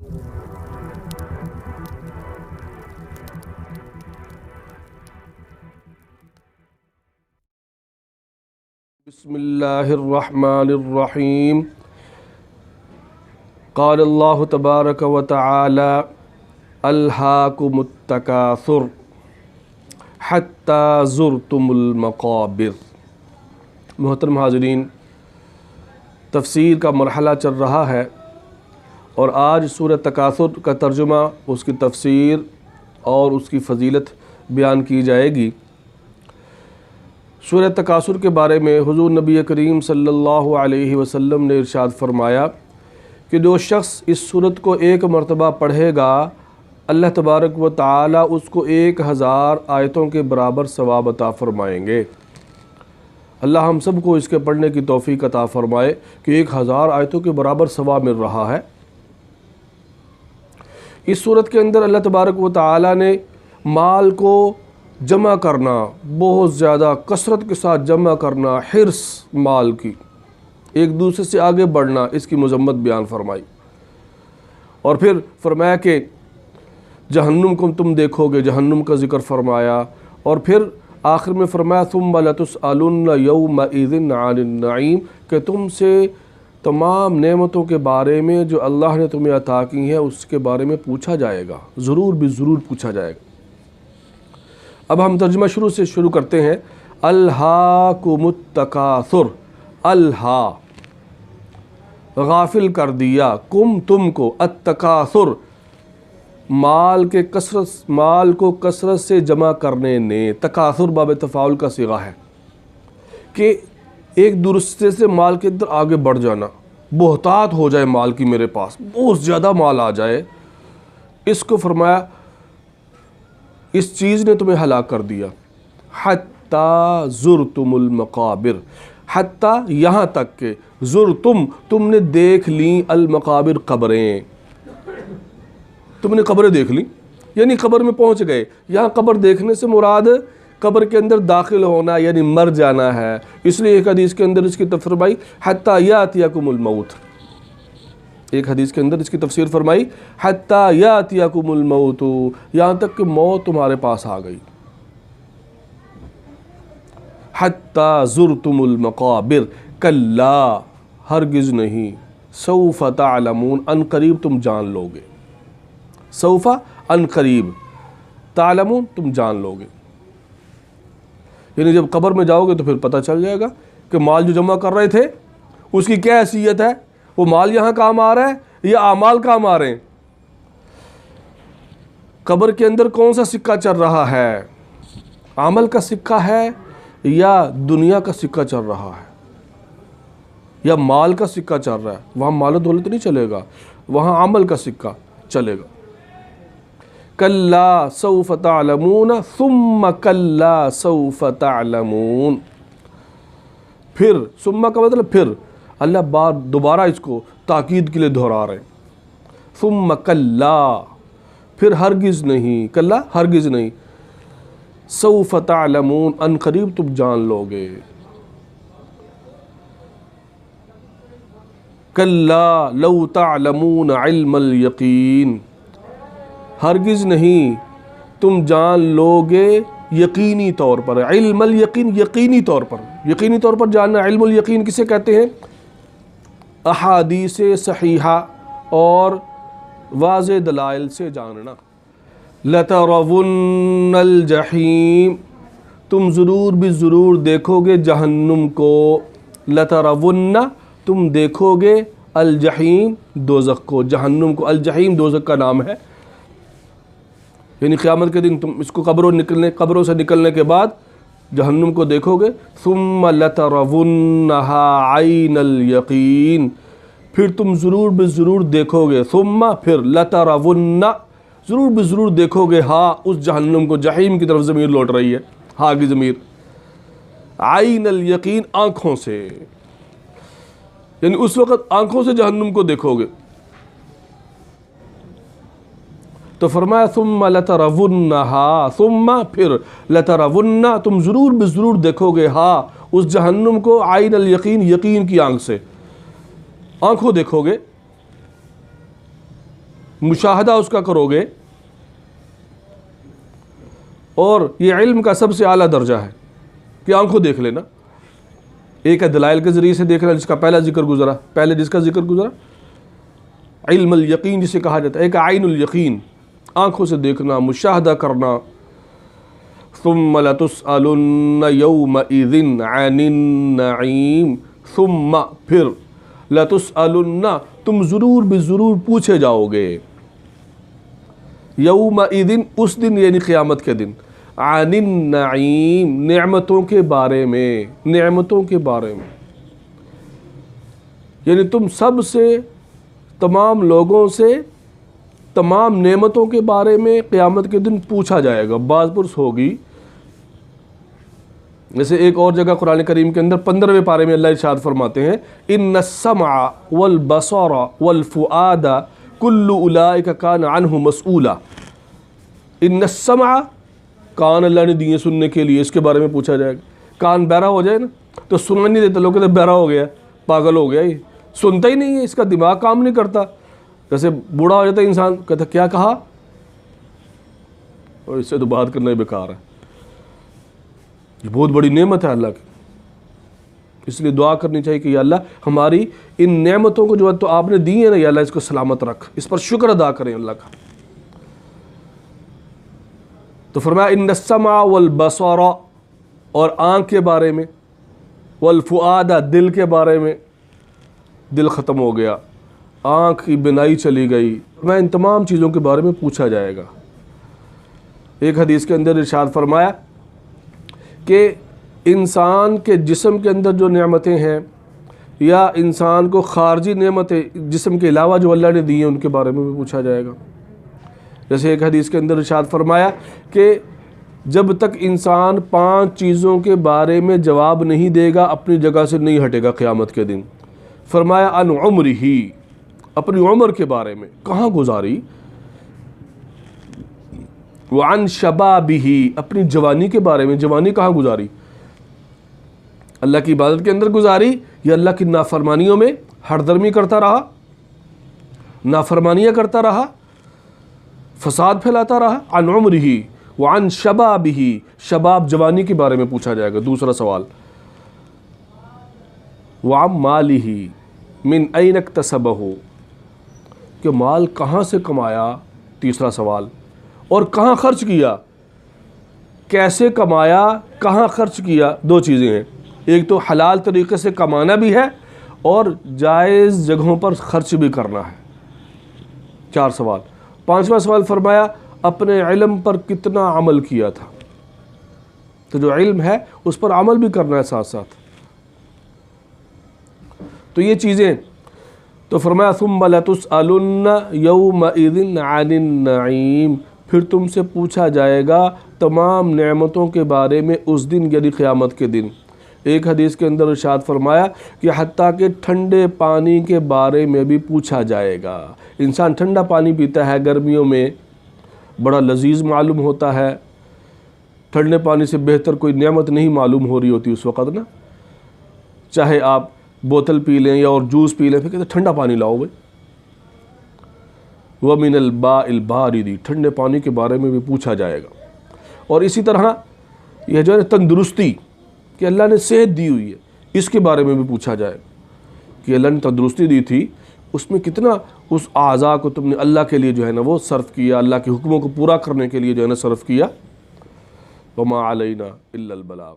بسم اللہ الرحمن الرحیم قال اللہ تبارک و تعالی الہاکم التکاثر حتی زرتم المقابر۔ محترم حاضرین، تفسیر کا مرحلہ چل رہا ہے اور آج سورہ تکاثر کا ترجمہ، اس کی تفسیر اور اس کی فضیلت بیان کی جائے گی۔ سورہ تکاثر کے بارے میں حضور نبی کریم صلی اللہ علیہ وسلم نے ارشاد فرمایا کہ جو شخص اس سورت کو ایک مرتبہ پڑھے گا، اللہ تبارک و تعالی اس کو 1000 آیتوں کے برابر ثواب عطا فرمائیں گے۔ اللہ ہم سب کو اس کے پڑھنے کی توفیق عطا فرمائے کہ 1000 آیتوں کے برابر ثواب مل رہا ہے۔ اس سورت کے اندر اللہ تبارک و تعالی نے مال کو جمع کرنا، بہت زیادہ کثرت کے ساتھ جمع کرنا، حرص مال کی، ایک دوسرے سے آگے بڑھنا، اس کی مذمت بیان فرمائی، اور پھر فرمایا کہ جہنم کو تم دیکھو گے، جہنم کا ذکر فرمایا، اور پھر آخر میں فرمایا ثم لتسألن یومئذ عن النعیم، کہ تم سے تمام نعمتوں کے بارے میں جو اللہ نے تمہیں عطا کی ہیں اس کے بارے میں پوچھا جائے گا، ضرور بھی ضرور پوچھا جائے گا۔ اب ہم ترجمہ شروع کرتے ہیں۔ الہاکم التکاثر، الہا غافل کر دیا، کم تم کو، التکاثر مال کو کثرت سے جمع کرنے نے۔ تکاثر باب تفاعل کا صیغہ ہے کہ ایک دوسرے سے مال کے اندر آگے بڑھ جانا، بہتات ہو جائے مال کی، میرے پاس بہت زیادہ مال آ جائے، اس کو فرمایا اس چیز نے تمہیں ہلاک کر دیا۔ حتی زرتم المقابر، حتی یہاں تک کہ زرتم تم نے دیکھ لیں، المقابر قبریں، تم نے قبریں دیکھ لیں، یعنی قبر میں پہنچ گئے۔ یہاں قبر دیکھنے سے مراد قبر کے اندر داخل ہونا، یعنی مر جانا ہے۔ اس لیے ایک حدیث کے اندر اس کی تفسیر فرمائی حتی یاتیکم الموت، ایک حدیث کے اندر اس کی تفسیر فرمائی حتی یاتیکم الموت، یہاں تک کہ موت تمہارے پاس آ گئی۔ حتی زرتم المقابر، کلا ہرگز نہیں، سوف تعلمون ان قریب تم جان لو گے، سوف ان قریب، تعلمون تم جان لو گے، یعنی جب قبر میں جاؤ گے تو پھر پتہ چل جائے گا کہ مال جو جمع کر رہے تھے اس کی کیا حیثیت ہے، وہ مال یہاں کام آ رہا ہے یا اعمال کام آ رہے ہیں۔ قبر کے اندر کون سا سکہ چل رہا ہے، عمل کا سکہ ہے یا دنیا کا سکہ چل رہا ہے، یا مال کا سکہ چل رہا ہے؟ وہاں مال و دولت نہیں چلے گا، وہاں عمل کا سکہ چلے گا۔ کلا سوف تعلمون ثم کلا سوف تعلمون، پھر، ثم کا مطلب پھر، اللہ دوبارہ اس کو تاکید کے لیے دہرا رہے ہیں۔ ثم کلا، پھر ہرگز نہیں، کلا ہرگز نہیں، سوف تعلمون ان قریب تم جان لو گے۔ کلا لو تعلمون علم الیقین، ہرگز نہیں تم جان لو گے یقینی طور پر، علم الیقین یقینی طور پر، یقینی طور پر جاننا۔ علم الیقین کسے کہتے ہیں؟ احادیث صحیحہ اور واضح دلائل سے جاننا۔ لَتَرَوُنَّ الْجَحِيمِ، تم ضرور بھی ضرور دیکھو گے جہنم کو۔ لَتَرَوُنَّ تم دیکھو گے، الجحیم دوزخ کو، جہنم کو۔ الجحیم دوزخ کا نام ہے، یعنی قیامت کے دن تم اس کو قبروں سے نکلنے کے بعد جہنم کو دیکھو گے۔ ثم لترونها عین الیقین، پھر تم ضرور بھی ضرور دیکھو گے، ثم پھر، لترون ضرور بھی ضرور دیکھو گے، ہاں اس جہنم کو، جحیم کی طرف ضمیر لوٹ رہی ہے، ہاں کی ضمیر، عین الیقین آنکھوں سے، یعنی اس وقت آنکھوں سے جہنم کو دیکھو گے۔ تو فرمایا ثم لترونها، ثم پھر، لترون تم ضرور بھی ضرور دیکھو گے، ہاں اس جہنم کو، عین الیقین یقین کی آنکھ سے، آنکھوں دیکھو گے، مشاہدہ اس کا کرو گے، اور یہ علم کا سب سے اعلیٰ درجہ ہے کہ آنکھوں دیکھ لینا. ایک ہے دلائل کے ذریعے سے دیکھنا، جس کا پہلا ذکر گزرا، پہلے جس کا ذکر گزرا علم الیقین جسے کہا جاتا ہے. ایک عین الیقین، آنکھوں سے دیکھنا، مشاہدہ کرنا. ثم لتسألن یومئذ عن النعیم، ثم پھر، لتسألن تم ضرور بضرور پوچھے جاؤ گے، یومئذ اس دن یعنی قیامت کے دن، عن النعیم نعمتوں کے بارے میں، نعمتوں کے بارے میں. یعنی تم سب سے، تمام لوگوں سے تمام نعمتوں کے بارے میں قیامت کے دن پوچھا جائے گا، باز پرس ہوگی. جیسے ایک اور جگہ قرآن کریم کے اندر 15ویں پارے میں اللہ ارشاد فرماتے ہیں ان السمع والبصر والفؤاد کل اولئک کان عنہ مسئولا. ان السمع، کان اللہ نے دیے سننے کے لیے، اس کے بارے میں پوچھا جائے گا. کان بہرا ہو جائے نا تو سننا نہیں دیتے، لوگ کہتے ہیں بہرا ہو گیا، پاگل ہو گیا، یہ سنتا ہی نہیں ہے، اس کا دماغ کام نہیں کرتا. جیسے بوڑھا ہو جاتا ہے انسان، کہتا کیا کہا، اور اس سے تو بات کرنا ہی بیکار ہے. یہ بہت بڑی نعمت ہے اللہ کی، اس لیے دعا کرنی چاہیے کہ یا اللہ ہماری ان نعمتوں کو جو ہے تو آپ نے دی ہے نا، یا اللہ اس کو سلامت رکھ، اس پر شکر ادا کریں اللہ کا. تو فرمایا ان السمع والبصر، اور آنکھ کے بارے میں، والفؤاد دل کے بارے میں. دل ختم ہو گیا، آنکھ کی بینائی چلی گئی، میں ان تمام چیزوں کے بارے میں پوچھا جائے گا. ایک حدیث کے اندر ارشاد فرمایا کہ انسان کے جسم کے اندر جو نعمتیں ہیں، یا انسان کو خارجی نعمتیں جسم کے علاوہ جو اللہ نے دی ہیں، ان کے بارے میں بھی پوچھا جائے گا. جیسے ایک حدیث کے اندر ارشاد فرمایا کہ جب تک انسان 5 چیزوں کے بارے میں جواب نہیں دے گا، اپنی جگہ سے نہیں ہٹے گا قیامت کے دن. فرمایا عن عمرہ، اپنی عمر کے بارے میں کہاں گزاری، وعن شبابہ، اپنی جوانی کے بارے میں، جوانی کہاں گزاری، اللہ کی عبادت کے اندر گزاری یا اللہ کی نافرمانیوں میں ہر درمی کرتا رہا، نافرمانیاں کرتا رہا، فساد پھیلاتا رہا. عن عمرہ وعن شبابہ، شباب جوانی کے بارے میں پوچھا جائے گا. دوسرا سوال وعن مالہ من این اکتسبہ، کہ مال کہاں سے کمایا. تیسرا سوال، اور کہاں خرچ کیا، کیسے کمایا، کہاں خرچ کیا. 2 چیزیں ہیں، ایک تو حلال طریقے سے کمانا بھی ہے اور جائز جگہوں پر خرچ بھی کرنا ہے. 4 سوال. 5واں سوال فرمایا اپنے علم پر کتنا عمل کیا تھا. تو جو علم ہے اس پر عمل بھی کرنا ہے ساتھ ساتھ. تو یہ چیزیں. تو فرمایا ثم لتسألن یومئذ عن النعیم، پھر تم سے پوچھا جائے گا تمام نعمتوں کے بارے میں اس دن، یعنی قیامت کے دن. ایک حدیث کے اندر ارشاد فرمایا کہ حتیٰ کہ ٹھنڈے پانی کے بارے میں بھی پوچھا جائے گا. انسان ٹھنڈا پانی پیتا ہے گرمیوں میں، بڑا لذیذ معلوم ہوتا ہے. ٹھنڈے پانی سے بہتر کوئی نعمت نہیں معلوم ہو رہی ہوتی اس وقت نا. چاہے آپ بوتل پی لیں یا اور جوس پی لیں، پھر کہتے ٹھنڈا پانی لاؤ بھائی. وَمِنَ الْبَاءِ الْبَارِدِ، ٹھنڈے پانی کے بارے میں بھی پوچھا جائے گا. اور اسی طرح یہ جو ہے تندرستی، کہ اللہ نے صحت دی ہوئی ہے، اس کے بارے میں بھی پوچھا جائے کہ اللہ نے تندرستی دی تھی، اس میں کتنا اس اعضاء کو تم نے اللہ کے لیے جو ہے نا وہ صرف کیا، اللہ کے حکموں کو پورا کرنے کے لیے جو ہے نا صرف کیا. وَمَا عَلَيْنَا إِلَّا الْبَلَاغُ.